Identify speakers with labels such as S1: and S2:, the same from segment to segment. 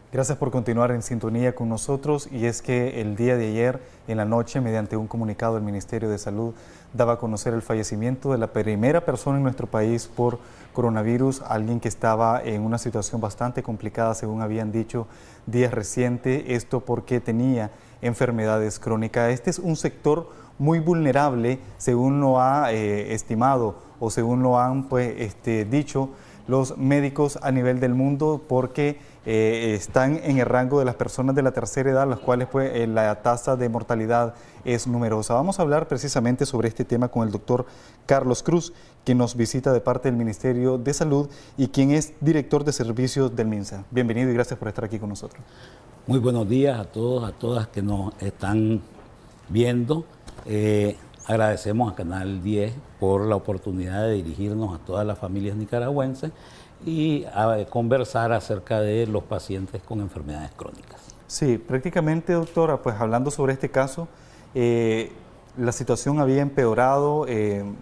S1: Gracias por continuar en sintonía con nosotros, y es que el día de ayer en la noche, mediante un comunicado, el Ministerio de Salud daba a conocer el fallecimiento de la primera persona en nuestro país por coronavirus, alguien que estaba en una situación bastante complicada, según habían dicho días recientes, esto porque tenía enfermedades crónicas. Este es un sector muy vulnerable, según lo ha estimado o según lo han dicho los médicos a nivel del mundo, porque están en el rango de las personas de la tercera edad, las cuales la tasa de mortalidad es numerosa. Vamos a hablar precisamente sobre este tema con el doctor Carlos Cruz, quien nos visita de parte del Ministerio de Salud y quien es director de servicios del MINSA. Bienvenido y gracias por estar aquí con nosotros.
S2: Muy buenos días a todos, a todas que nos están viendo. Agradecemos a Canal 10 por la oportunidad de dirigirnos a todas las familias nicaragüenses y a conversar acerca de los pacientes con enfermedades crónicas.
S1: Sí, prácticamente, doctora, pues hablando sobre este caso, la situación había empeorado,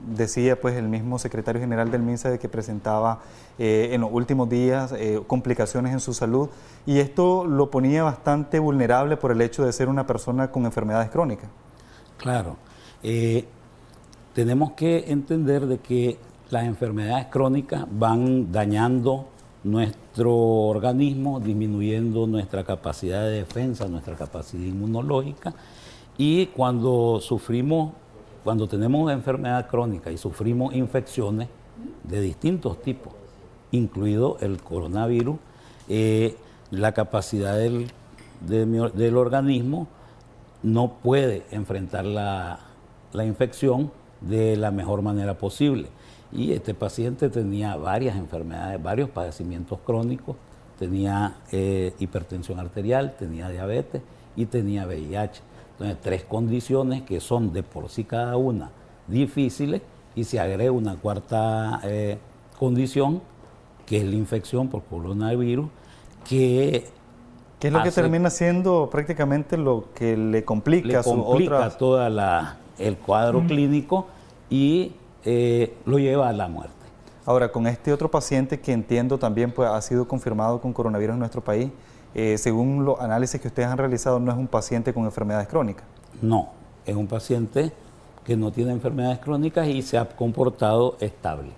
S1: decía pues el mismo secretario general del MINSA de que presentaba en los últimos días complicaciones en su salud, y esto lo ponía bastante vulnerable por el hecho de ser una persona con enfermedades crónicas.
S2: Claro. Tenemos que entender de que las enfermedades crónicas van dañando nuestro organismo, disminuyendo nuestra capacidad de defensa, nuestra capacidad inmunológica, y cuando tenemos una enfermedad crónica y sufrimos infecciones de distintos tipos, incluido el coronavirus, la capacidad del organismo no puede enfrentar la infección de la mejor manera posible. Y este paciente tenía varias enfermedades, varios padecimientos crónicos, tenía hipertensión arterial, tenía diabetes y tenía VIH. Entonces, 3 condiciones que son de por sí cada una difíciles, y se agrega una cuarta condición, que es la infección por coronavirus, que
S1: ¿Qué es lo que termina siendo prácticamente lo que le complica
S2: todo el cuadro clínico y lo lleva a la muerte?
S1: Ahora, con este otro paciente que entiendo también pues, ha sido confirmado con coronavirus en nuestro país, según los análisis que ustedes han realizado, no es un paciente con enfermedades crónicas.
S2: No, es un paciente que no tiene enfermedades crónicas y se ha comportado estable.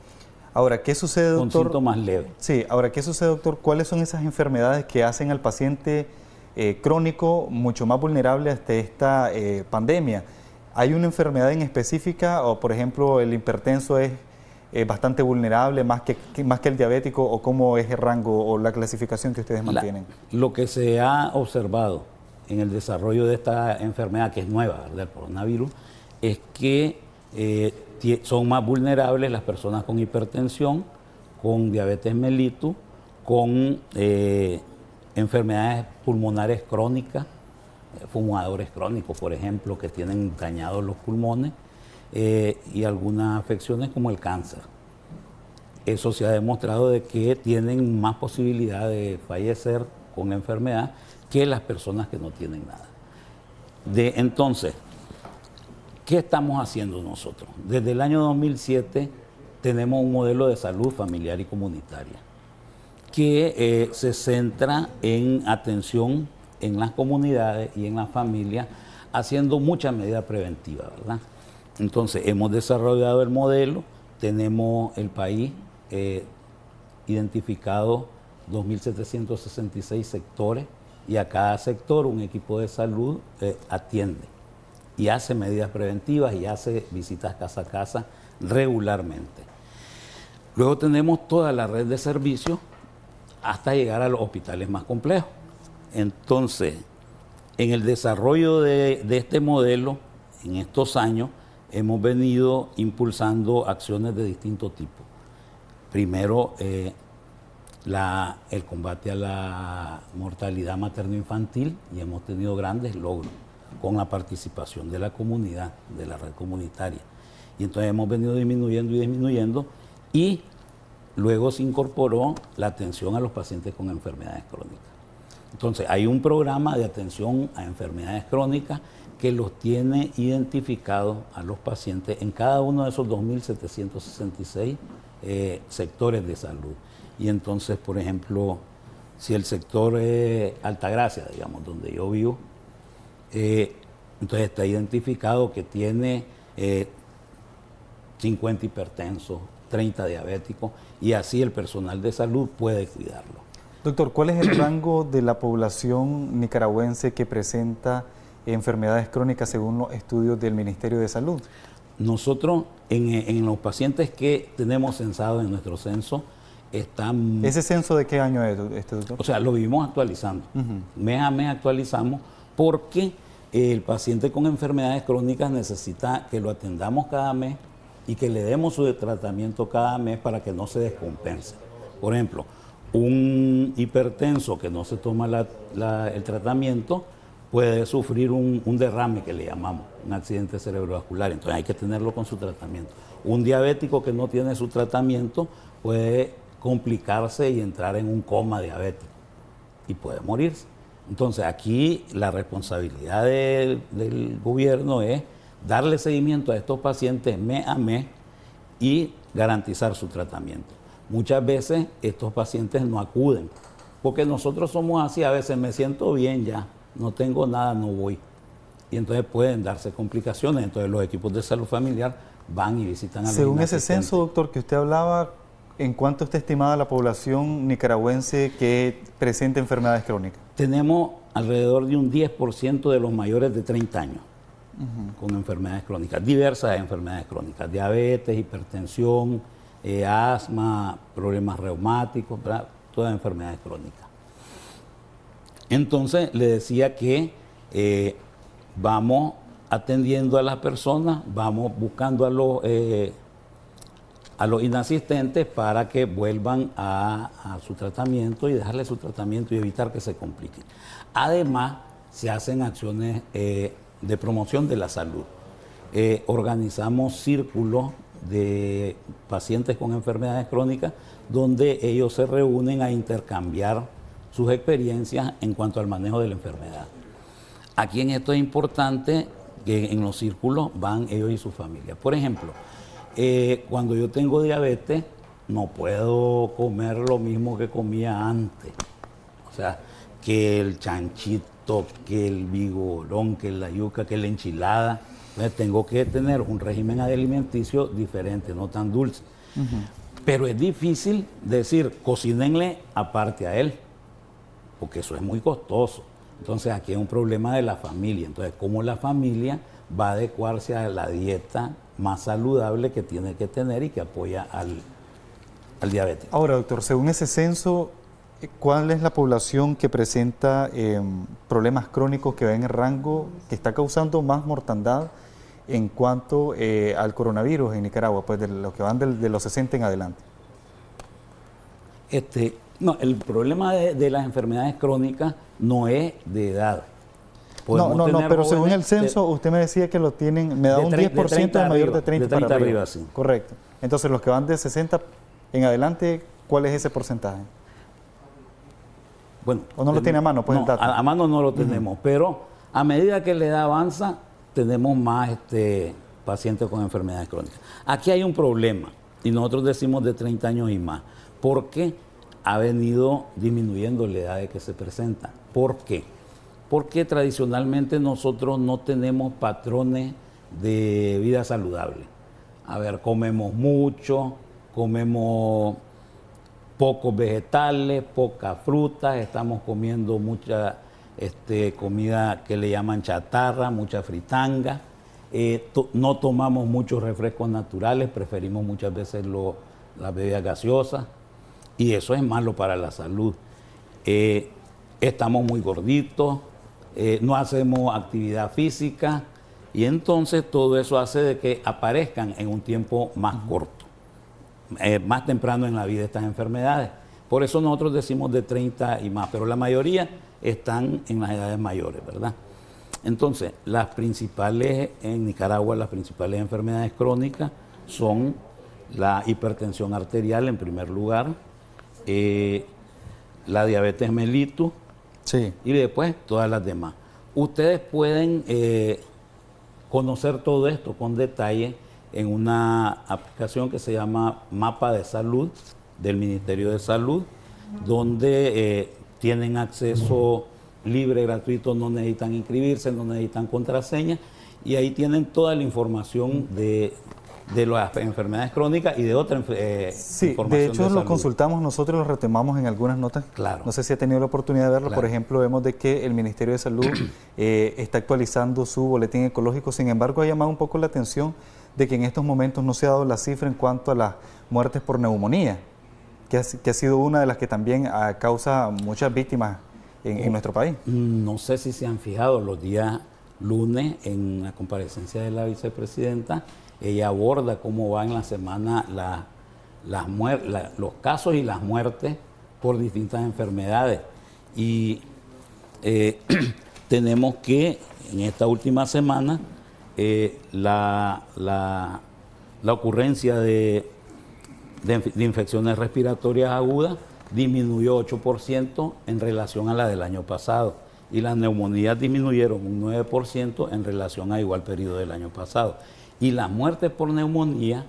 S1: Ahora, ¿qué sucede, doctor?
S2: Con síntomas leves.
S1: Sí, ahora, ¿qué sucede, doctor? ¿Cuáles son esas enfermedades que hacen al paciente crónico mucho más vulnerable ante esta pandemia? ¿Hay una enfermedad en específica, o por ejemplo el hipertenso es bastante vulnerable más que el diabético, o cómo es el rango o la clasificación que ustedes mantienen?
S2: Lo que se ha observado en el desarrollo de esta enfermedad, que es nueva, ¿verdad?, el coronavirus, es que son más vulnerables las personas con hipertensión, con diabetes mellitus, con enfermedades pulmonares crónicas, fumadores crónicos, por ejemplo, que tienen dañados los pulmones, y algunas afecciones como el cáncer. Eso se ha demostrado de que tienen más posibilidad de fallecer con la enfermedad que las personas que no tienen nada. Entonces, ¿qué estamos haciendo nosotros? Desde el año 2007 tenemos un modelo de salud familiar y comunitaria que se centra en atención en las comunidades y en las familias, haciendo muchas medidas preventivas, ¿verdad? Entonces, hemos desarrollado el modelo, tenemos el país identificado 2.766 sectores, y a cada sector un equipo de salud atiende y hace medidas preventivas y hace visitas casa a casa regularmente. Luego tenemos toda la red de servicios hasta llegar a los hospitales más complejos. Entonces, en el desarrollo de este modelo, en estos años, hemos venido impulsando acciones de distinto tipo. Primero, el combate a la mortalidad materno-infantil, y hemos tenido grandes logros con la participación de la comunidad, de la red comunitaria. Y entonces hemos venido disminuyendo, y luego se incorporó la atención a los pacientes con enfermedades crónicas. Entonces, hay un programa de atención a enfermedades crónicas que los tiene identificados a los pacientes en cada uno de esos 2.766 sectores de salud. Y entonces, por ejemplo, Si el sector es Altagracia, digamos, donde yo vivo, entonces está identificado que tiene 50 hipertensos, 30 diabéticos, y así el personal de salud puede cuidarlo.
S1: Doctor, ¿cuál es el rango de la población nicaragüense que presenta enfermedades crónicas según los estudios del Ministerio de Salud?
S2: Nosotros, en los pacientes que tenemos censados en nuestro censo, están...
S1: ¿Ese censo de qué año es, doctor?
S2: O sea, lo vivimos actualizando. Mes a mes actualizamos porque el paciente con enfermedades crónicas necesita que lo atendamos cada mes y que le demos su tratamiento cada mes para que no se descompense. Por ejemplo, un hipertenso que no se toma el tratamiento puede sufrir un derrame, que le llamamos, un accidente cerebrovascular, entonces hay que tenerlo con su tratamiento. Un diabético que no tiene su tratamiento puede complicarse y entrar en un coma diabético y puede morirse. Entonces aquí la responsabilidad del gobierno es darle seguimiento a estos pacientes mes a mes y garantizar su tratamiento. Muchas veces estos pacientes no acuden, porque nosotros somos así, a veces me siento bien ya, no tengo nada, no voy. Y entonces pueden darse complicaciones, entonces los equipos de salud familiar van y visitan a los
S1: Según ese
S2: inasistentes.
S1: censo, doctor, que usted hablaba, ¿en cuánto está estimada la población nicaragüense que presenta enfermedades crónicas?
S2: Tenemos alrededor de un 10% de los mayores de 30 años con enfermedades crónicas, diversas enfermedades crónicas, diabetes, hipertensión, asma, problemas reumáticos, ¿verdad? Todas enfermedades crónicas. Entonces le decía que vamos atendiendo a las personas, vamos buscando a los inasistentes para que vuelvan a su tratamiento y dejarle su tratamiento y evitar que se compliquen. Además, se hacen acciones de promoción de la salud. Organizamos círculos de pacientes con enfermedades crónicas donde ellos se reúnen a intercambiar sus experiencias en cuanto al manejo de la enfermedad. Aquí en esto es importante que en los círculos van ellos y su familia. Por ejemplo, cuando yo tengo diabetes, no puedo comer lo mismo que comía antes. O sea, que el chanchito, que el vigorón, que la yuca, que la enchilada. Entonces tengo que tener un régimen alimenticio diferente, no tan dulce. Pero es difícil decir, cocínenle aparte a él, porque eso es muy costoso. Entonces aquí hay un problema de la familia. Entonces, ¿cómo la familia va a adecuarse a la dieta más saludable que tiene que tener y que apoya al diabético?
S1: Ahora, doctor, según ese censo, ¿cuál es la población que presenta problemas crónicos que va en el rango que está causando más mortandad en cuanto al coronavirus en Nicaragua, pues de los que van de los 60 en adelante?
S2: No, el problema de las enfermedades crónicas no es de edad.
S1: No, pero según el censo, usted me decía que lo tienen, me da un 10% de mayor de 30 para arriba.
S2: Sí.
S1: Correcto. Entonces, los que van de 60 en adelante, ¿cuál es ese porcentaje?
S2: Bueno,
S1: ¿O no lo tiene a mano? Pues,
S2: no,
S1: el dato.
S2: a mano no lo tenemos, pero a medida que la edad avanza, tenemos más pacientes con enfermedades crónicas. Aquí hay un problema, y nosotros decimos de 30 años y más, porque ha venido disminuyendo la edad de que se presenta. ¿Por qué? Porque tradicionalmente nosotros no tenemos patrones de vida saludable. A ver, comemos mucho, comemos pocos vegetales, pocas frutas, estamos comiendo mucha comida que le llaman chatarra, mucha fritanga, no tomamos muchos refrescos naturales, preferimos muchas veces las bebidas gaseosas, y eso es malo para la salud. Estamos muy gorditos, no hacemos actividad física, y entonces todo eso hace de que aparezcan en un tiempo más corto, más temprano en la vida estas enfermedades. Por eso nosotros decimos de 30 y más, pero la mayoría están en las edades mayores, ¿verdad? Entonces, las principales en Nicaragua, las principales enfermedades crónicas son la hipertensión arterial en primer lugar, la diabetes mellitus,
S1: sí,
S2: y después todas las demás. Ustedes pueden conocer todo esto con detalle en una aplicación que se llama Mapa de Salud del Ministerio de Salud, donde tienen acceso libre, gratuito, no necesitan inscribirse, no necesitan contraseña, y ahí tienen toda la información de las enfermedades crónicas y de otra
S1: sí,
S2: información
S1: de hecho
S2: de
S1: lo
S2: salud.
S1: consultamos nosotros, lo retomamos en algunas notas.
S2: Claro.
S1: No sé si ha tenido la oportunidad de verlo.
S2: Claro.
S1: Por ejemplo, vemos de que el Ministerio de Salud está actualizando su boletín ecológico. Sin embargo, ha llamado un poco la atención de que en estos momentos no se ha dado la cifra en cuanto a las muertes por neumonía, que ha sido una de las que también causa muchas víctimas en nuestro país.
S2: No sé si se han fijado, los días lunes en la comparecencia de la vicepresidenta, ella aborda cómo va en la semana los casos y las muertes por distintas enfermedades. Y tenemos que en esta última semana la ocurrencia de infecciones respiratorias agudas disminuyó 8% en relación a la del año pasado, y las neumonías disminuyeron un 9% en relación a igual periodo del año pasado, y las muertes por neumonía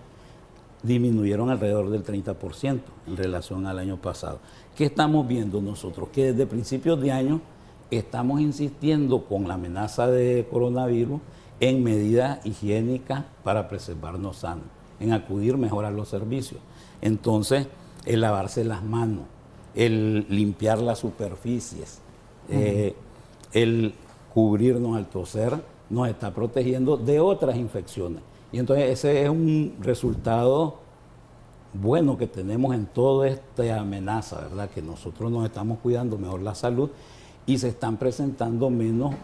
S2: disminuyeron alrededor del 30% en relación al año pasado. ¿Qué estamos viendo nosotros? Que desde principios de año estamos insistiendo con la amenaza de coronavirus en medidas higiénicas para preservarnos sanos, en acudir mejor a los servicios. Entonces, el lavarse las manos, el limpiar las superficies, el cubrirnos al toser, nos está protegiendo de otras infecciones. Y entonces ese es un resultado bueno que tenemos en toda esta amenaza, ¿verdad? Que nosotros nos estamos cuidando mejor la salud y se están presentando menos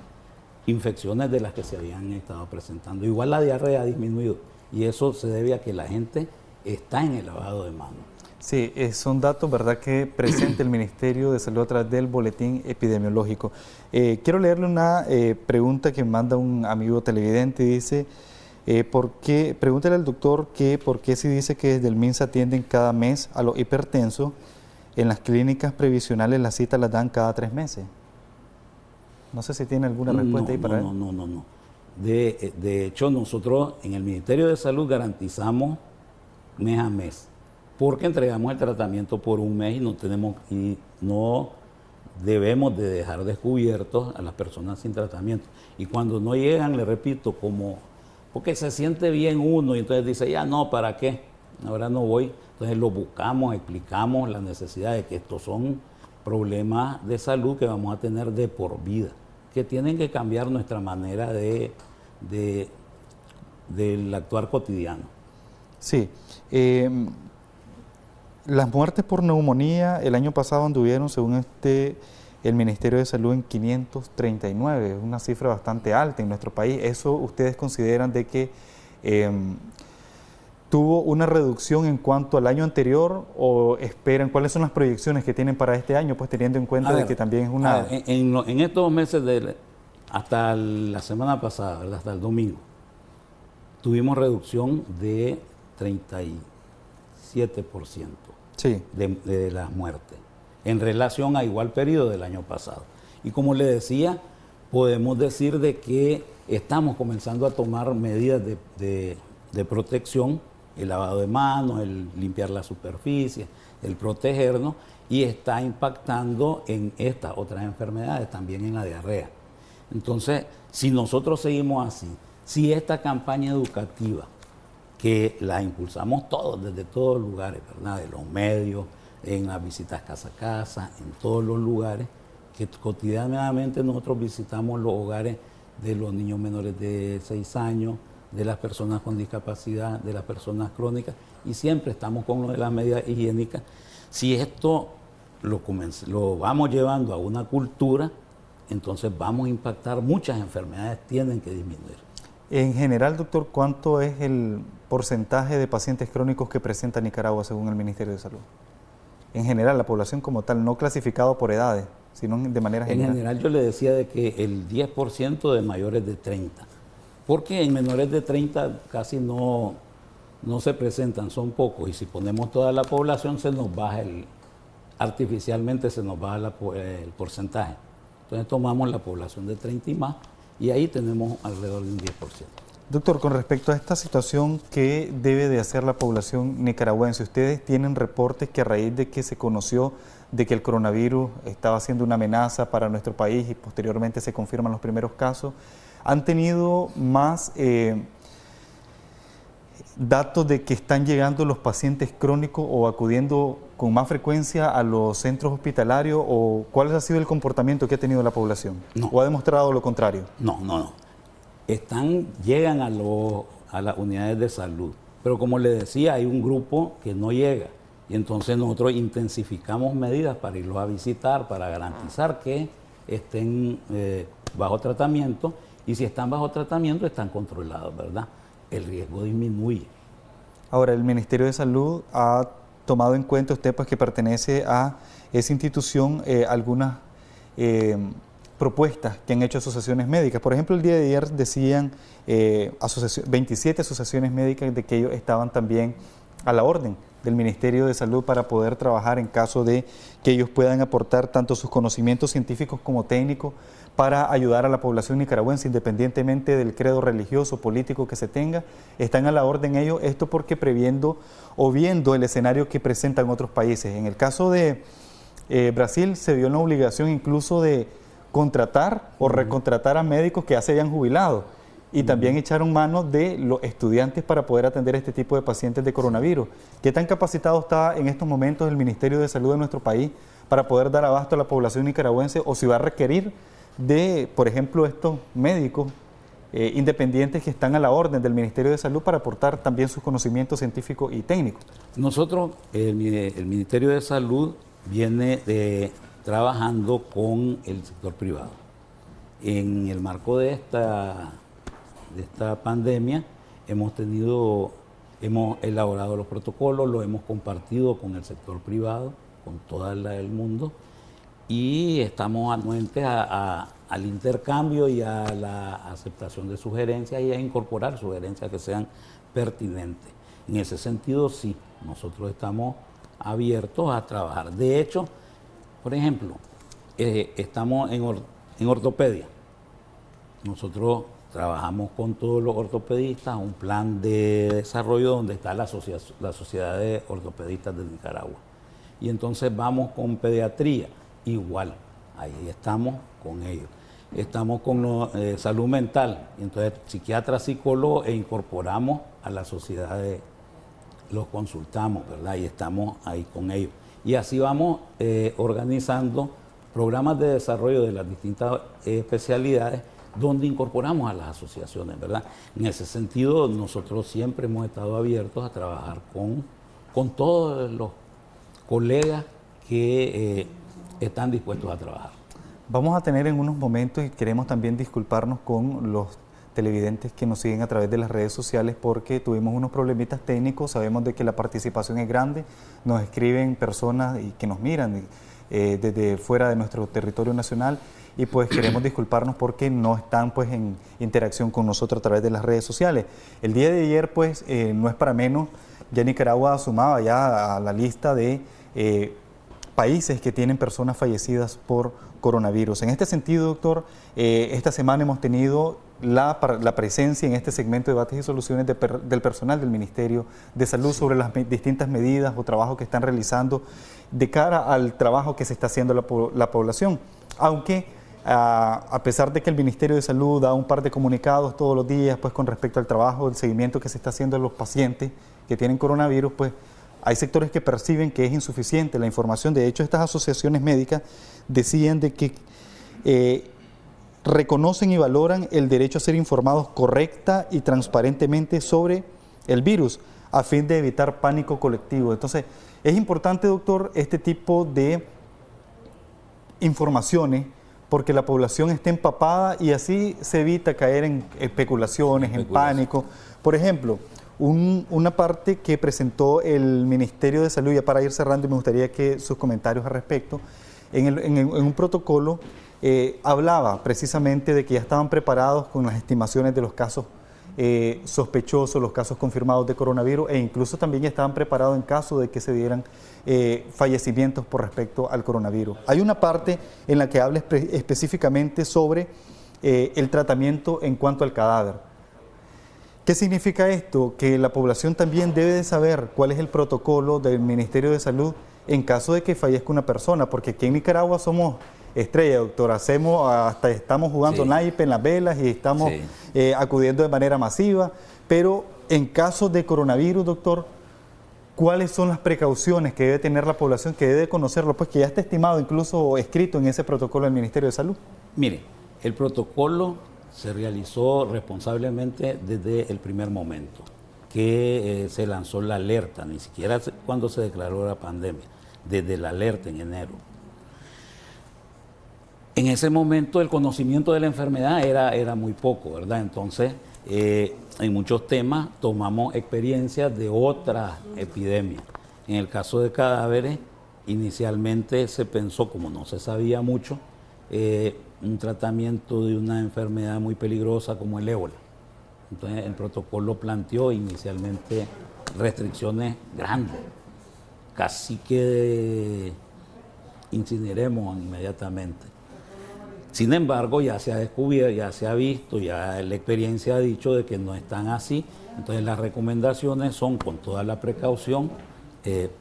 S2: infecciones de las que se habían estado presentando. Igual la diarrea ha disminuido, y eso se debe a que la gente está en el lavado de manos.
S1: Sí, son datos, ¿verdad?, que presenta el Ministerio de Salud a través del boletín epidemiológico. Quiero leerle una pregunta que manda un amigo televidente. Dice, pregúntale al doctor que por qué si dice que desde el MINSA atienden cada mes a los hipertensos, en las clínicas previsionales las citas las dan cada 3 meses. No sé si tiene alguna respuesta ahí para él.
S2: No. De hecho, nosotros en el Ministerio de Salud garantizamos mes a mes, porque entregamos el tratamiento por un mes y no debemos de dejar descubiertos a las personas sin tratamiento. Y cuando no llegan, le repito, porque se siente bien uno y entonces dice, ya no, ¿para qué? Ahora no voy. Entonces lo buscamos, explicamos la necesidad de que estos son problemas de salud que vamos a tener de por vida, que tienen que cambiar nuestra manera del actuar cotidiano.
S1: Sí. Las muertes por neumonía el año pasado anduvieron, según el Ministerio de Salud, en 539, una cifra bastante alta en nuestro país. ¿Eso ustedes consideran de que tuvo una reducción en cuanto al año anterior, o esperan? ¿Cuáles son las proyecciones que tienen para este año, pues teniendo en cuenta de que también es una...
S2: En estos meses, hasta la semana pasada, ¿verdad?, hasta el domingo, tuvimos reducción de 37%
S1: sí,
S2: de las muertes en relación a igual periodo del año pasado. Y como le decía, podemos decir de que estamos comenzando a tomar medidas de protección, el lavado de manos, el limpiar la superficie, el protegernos, y está impactando en estas otras enfermedades, también en la diarrea. Entonces, si nosotros seguimos así, si esta campaña educativa, que la impulsamos todos, desde todos los lugares, ¿verdad?, de los medios, en las visitas casa a casa, en todos los lugares, que cotidianamente nosotros visitamos los hogares de los niños menores de 6 años, de las personas con discapacidad, de las personas crónicas, y siempre estamos con lo de las medidas higiénicas. Si esto lo vamos llevando a una cultura, entonces vamos a impactar, muchas enfermedades tienen que disminuir.
S1: En general, doctor, ¿cuánto es el porcentaje de pacientes crónicos que presenta Nicaragua según el Ministerio de Salud? En general, la población como tal, no clasificado por edades, sino de manera general.
S2: En general yo le decía de que el 10% de mayores de 30, porque en menores de 30 casi no se presentan, son pocos, y si ponemos toda la población se nos baja artificialmente se nos baja el porcentaje. Entonces tomamos la población de 30 y más, y ahí tenemos alrededor de un 10%.
S1: Doctor, con respecto a esta situación, ¿qué debe de hacer la población nicaragüense? Ustedes tienen reportes que a raíz de que se conoció de que el coronavirus estaba siendo una amenaza para nuestro país y posteriormente se confirman los primeros casos, ¿han tenido más datos de que están llegando los pacientes crónicos o acudiendo con más frecuencia a los centros hospitalarios? ¿O cuál ha sido el comportamiento que ha tenido la población?
S2: No.
S1: ¿O ha demostrado lo contrario?
S2: No. Llegan a las unidades de salud, pero como le decía, hay un grupo que no llega y entonces nosotros intensificamos medidas para irlos a visitar, para garantizar que estén bajo tratamiento, y si están bajo tratamiento están controlados, ¿verdad? El riesgo disminuye.
S1: Ahora, el Ministerio de Salud ha tomado en cuenta, usted pues que pertenece a esa institución, algunas propuestas que han hecho asociaciones médicas. Por ejemplo, el día de ayer decían 27 asociaciones médicas de que ellos estaban también a la orden del Ministerio de Salud para poder trabajar en caso de que ellos puedan aportar tanto sus conocimientos científicos como técnicos para ayudar a la población nicaragüense, independientemente del credo religioso, político que se tenga. Están a la orden ellos, esto porque previendo o viendo el escenario que presentan otros países. En el caso de Brasil se vio en la obligación incluso de contratar o recontratar a médicos que ya se habían jubilado, y también echaron mano de los estudiantes para poder atender este tipo de pacientes de coronavirus. ¿Qué tan capacitado está en estos momentos el Ministerio de Salud de nuestro país para poder dar abasto a la población nicaragüense, o si va a requerir de, por ejemplo, estos médicos independientes que están a la orden del Ministerio de Salud para aportar también sus conocimientos científicos y técnicos?
S2: Nosotros, el Ministerio de Salud viene trabajando con el sector privado. En el marco de esta pandemia hemos elaborado los protocolos, los hemos compartido con el sector privado, con toda el mundo, y estamos anuentes al intercambio y a la aceptación de sugerencias y a incorporar sugerencias que sean pertinentes. En ese sentido, sí, nosotros estamos abiertos a trabajar. De hecho, por ejemplo, estamos en ortopedia. Nosotros trabajamos con todos los ortopedistas un plan de desarrollo donde está la Sociedad de Ortopedistas de Nicaragua. Y entonces vamos con pediatría, igual, ahí estamos con ellos. Estamos con salud mental, y entonces psiquiatras, psicólogos, e incorporamos a la sociedad, los consultamos, ¿verdad? Y estamos ahí con ellos. Y así vamos organizando programas de desarrollo de las distintas especialidades, donde incorporamos a las asociaciones, ¿verdad? En ese sentido, nosotros siempre hemos estado abiertos a trabajar con todos los colegas que están dispuestos a trabajar.
S1: Vamos a tener en unos momentos, y queremos también disculparnos con los televidentes que nos siguen a través de las redes sociales, porque tuvimos unos problemitas técnicos. Sabemos de que la participación es grande, nos escriben personas y que nos miran desde fuera de nuestro territorio nacional, y pues queremos disculparnos porque no están pues en interacción con nosotros a través de las redes sociales. El día de ayer pues no es para menos, ya Nicaragua sumaba ya a la lista de países que tienen personas fallecidas por coronavirus. En este sentido, doctor, esta semana hemos tenido la presencia en este segmento de debates y soluciones del personal del Ministerio de Salud sobre las distintas medidas o trabajos que están realizando de cara al trabajo que se está haciendo la población. Aunque a pesar de que el Ministerio de Salud da un par de comunicados todos los días pues con respecto al trabajo, el seguimiento que se está haciendo a los pacientes que tienen coronavirus, pues hay sectores que perciben que es insuficiente la información. De hecho, estas asociaciones médicas decían de que reconocen y valoran el derecho a ser informados correcta y transparentemente sobre el virus, a fin de evitar pánico colectivo. Entonces, es importante, doctor, este tipo de informaciones, porque la población esté empapada y así se evita caer en especulaciones, en pánico. Por ejemplo, una parte que presentó el Ministerio de Salud, ya para ir cerrando, y me gustaría que sus comentarios al respecto, en un protocolo hablaba precisamente de que ya estaban preparados con las estimaciones de los casos sospechosos, los casos confirmados de coronavirus, e incluso también ya estaban preparados en caso de que se dieran fallecimientos por respecto al coronavirus. Hay una parte en la que habla específicamente sobre el tratamiento en cuanto al cadáver. ¿Qué significa esto? Que la población también debe de saber cuál es el protocolo del Ministerio de Salud en caso de que fallezca una persona, porque aquí en Nicaragua somos estrella, doctor, hasta estamos jugando naipe en las velas y estamos acudiendo de manera masiva, pero en caso de coronavirus, doctor, ¿cuáles son las precauciones que debe tener la población, que debe conocerlo, pues que ya está estimado, incluso escrito en ese protocolo del Ministerio de Salud?
S2: Mire, el protocolo se realizó responsablemente desde el primer momento que se lanzó la alerta, ni siquiera cuando se declaró la pandemia, desde la alerta en enero. En ese momento el conocimiento de la enfermedad era muy poco, ¿verdad? Entonces, en muchos temas tomamos experiencias de otras epidemias. En el caso de cadáveres, inicialmente se pensó, como no se sabía mucho, un tratamiento de una enfermedad muy peligrosa como el ébola. Entonces el protocolo planteó inicialmente restricciones grandes, casi que incineremos inmediatamente. Sin embargo, ya se ha descubierto, ya se ha visto, ya la experiencia ha dicho de que no están así. Entonces las recomendaciones son, con toda la precaución,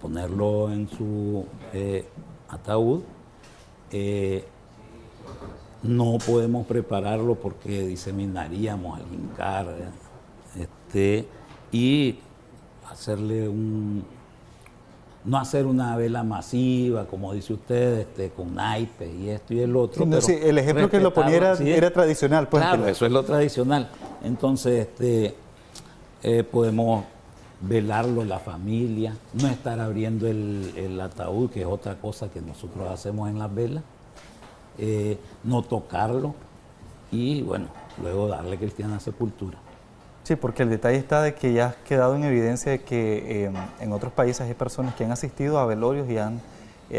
S2: ponerlo en su ataúd. No podemos prepararlo porque diseminaríamos al hincar, y hacerle no hacer una vela masiva, como dice usted, con naipes y esto y el otro.
S1: Sí, el ejemplo que lo ponía era tradicional. Pues,
S2: claro, eso es lo tradicional. Entonces, podemos velarlo la familia, no estar abriendo el ataúd, que es otra cosa que nosotros hacemos en las velas. No tocarlo y, bueno, luego darle cristiana sepultura.
S1: Sí, porque el detalle está de que ya ha quedado en evidencia de que en otros países hay personas que han asistido a velorios y han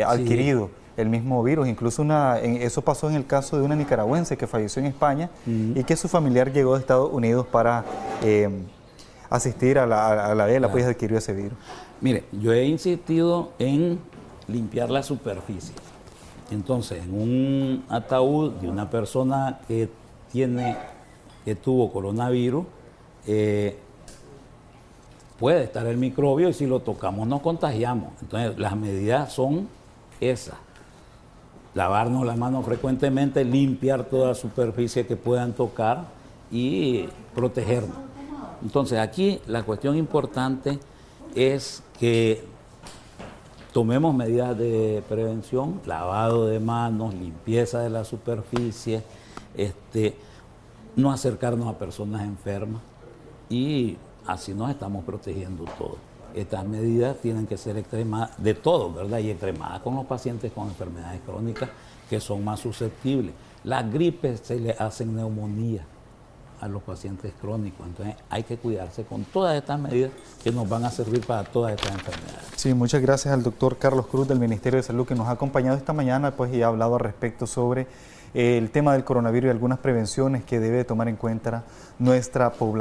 S1: adquirido el mismo virus. Incluso eso pasó en el caso de una nicaragüense que falleció en España y que su familiar llegó de Estados Unidos para asistir a la vela, pues adquirió ese virus. Mire,
S2: yo he insistido en limpiar la superficie. Entonces, en un ataúd de una persona que tuvo coronavirus, puede estar el microbio y si lo tocamos nos contagiamos. Entonces, las medidas son esas. Lavarnos las manos frecuentemente, limpiar toda superficie que puedan tocar y protegernos. Entonces, aquí la cuestión importante es que tomemos medidas de prevención, lavado de manos, limpieza de la superficie, no acercarnos a personas enfermas y así nos estamos protegiendo todos. Estas medidas tienen que ser extremadas, de todos, ¿verdad? Y extremadas con los pacientes con enfermedades crónicas que son más susceptibles. Las gripes se le hacen neumonía a los pacientes crónicos, entonces hay que cuidarse con todas estas medidas que nos van a servir para todas estas enfermedades.
S1: Sí, muchas gracias al doctor Carlos Cruz del Ministerio de Salud que nos ha acompañado esta mañana, pues, y ha hablado al respecto sobre el tema del coronavirus y algunas prevenciones que debe tomar en cuenta nuestra población.